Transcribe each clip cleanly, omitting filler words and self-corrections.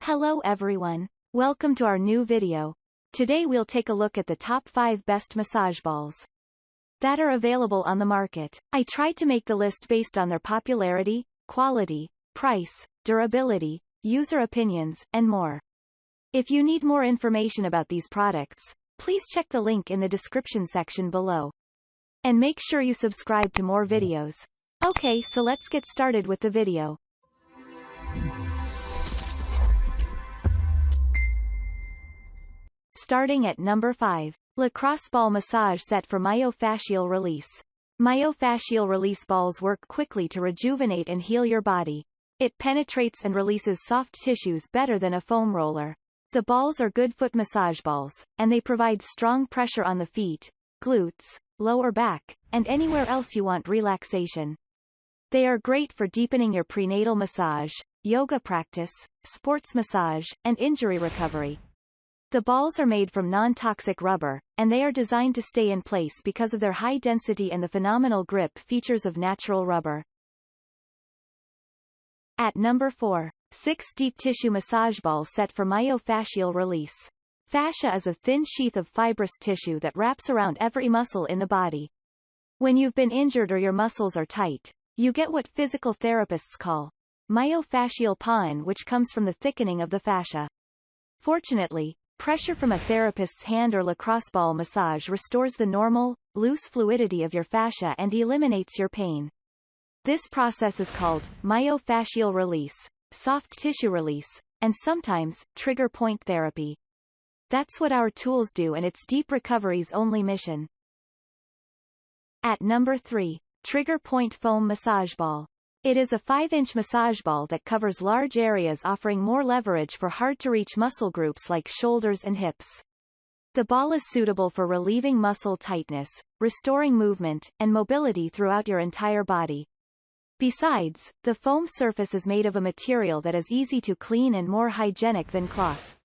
Hello everyone. Welcome to our new video. Today we'll take a look at the top 5 best massage balls that are available on the market. I tried to make the list based on their popularity, quality, price, durability, user opinions, and more. If you need more information about these products, please check the link in the description section below. And make sure you subscribe to more videos. Okay, so let's get started with the video. Starting at number 5. Lacrosse Ball Massage Set for Myofascial Release. Myofascial release balls work quickly to rejuvenate and heal your body. It penetrates and releases soft tissues better than a foam roller. The balls are good foot massage balls, and they provide strong pressure on the feet, glutes, lower back, and anywhere else you want relaxation. They are great for deepening your prenatal massage, yoga practice, sports massage, and injury recovery. The balls are made from non-toxic rubber, and they are designed to stay in place because of their high density and the phenomenal grip features of natural rubber. At number 4. 6 Deep Tissue Massage Ball Set for Myofascial Release. Fascia is a thin sheath of fibrous tissue that wraps around every muscle in the body. When you've been injured or your muscles are tight, you get what physical therapists call myofascial pain, which comes from the thickening of the fascia. Fortunately, pressure from a therapist's hand or lacrosse ball massage restores the normal, loose fluidity of your fascia and eliminates your pain. This process is called myofascial release, soft tissue release, and sometimes TriggerPoint therapy. That's what our tools do, and it's deep recovery's only mission. At number 3. TriggerPoint Foam Massage Ball. It is a 5-inch massage ball that covers large areas, offering more leverage for hard-to-reach muscle groups like shoulders and hips. The ball is suitable for relieving muscle tightness, restoring movement, and mobility throughout your entire body. Besides, the foam surface is made of a material that is easy to clean and more hygienic than cloth.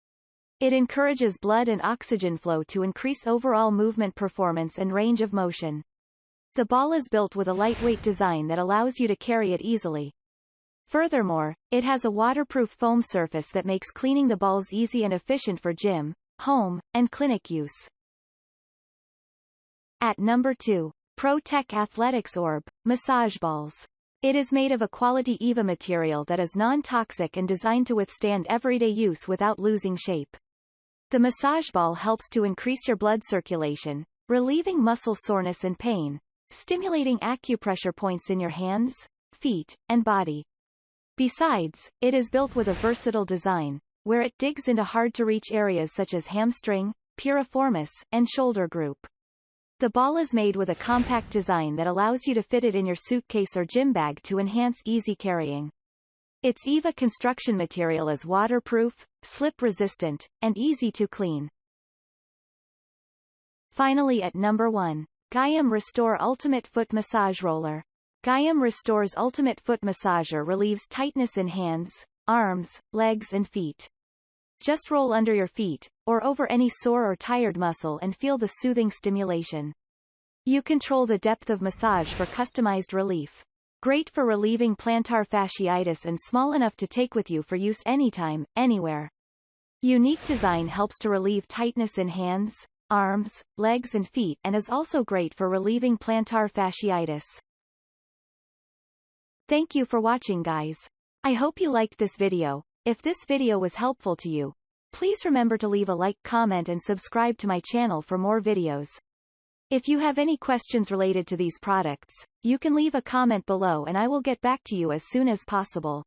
It encourages blood and oxygen flow to increase overall movement performance and range of motion. The ball is built with a lightweight design that allows you to carry it easily. Furthermore, it has a waterproof foam surface that makes cleaning the balls easy and efficient for gym, home, and clinic use. At number 2. ProTech Athletics Orb Massage Balls. It is made of a quality EVA material that is non-toxic and designed to withstand everyday use without losing shape. The massage ball helps to increase your blood circulation, relieving muscle soreness and pain, stimulating acupressure points in your hands, feet, and body. Besides, it is built with a versatile design, where it digs into hard-to-reach areas such as hamstring, piriformis, and shoulder group. The ball is made with a compact design that allows you to fit it in your suitcase or gym bag to enhance easy carrying. Its EVA construction material is waterproof, slip-resistant, and easy to clean. Finally, at number 1. Gaiam Restore Ultimate Foot Massage Roller. Gaiam Restore's Ultimate Foot Massager relieves tightness in hands, arms, legs and feet. Just roll under your feet, or over any sore or tired muscle, and feel the soothing stimulation. You control the depth of massage for customized relief. Great for relieving plantar fasciitis and small enough to take with you for use anytime, anywhere. Unique design helps to relieve tightness in hands, arms, legs and feet, and is also great for relieving plantar fasciitis. Thank you for watching, guys. I hope you liked this video. If this video was helpful to you, please remember to leave a like, comment and subscribe to my channel for more videos. If you have any questions related to these products, you can leave a comment below and I will get back to you as soon as possible.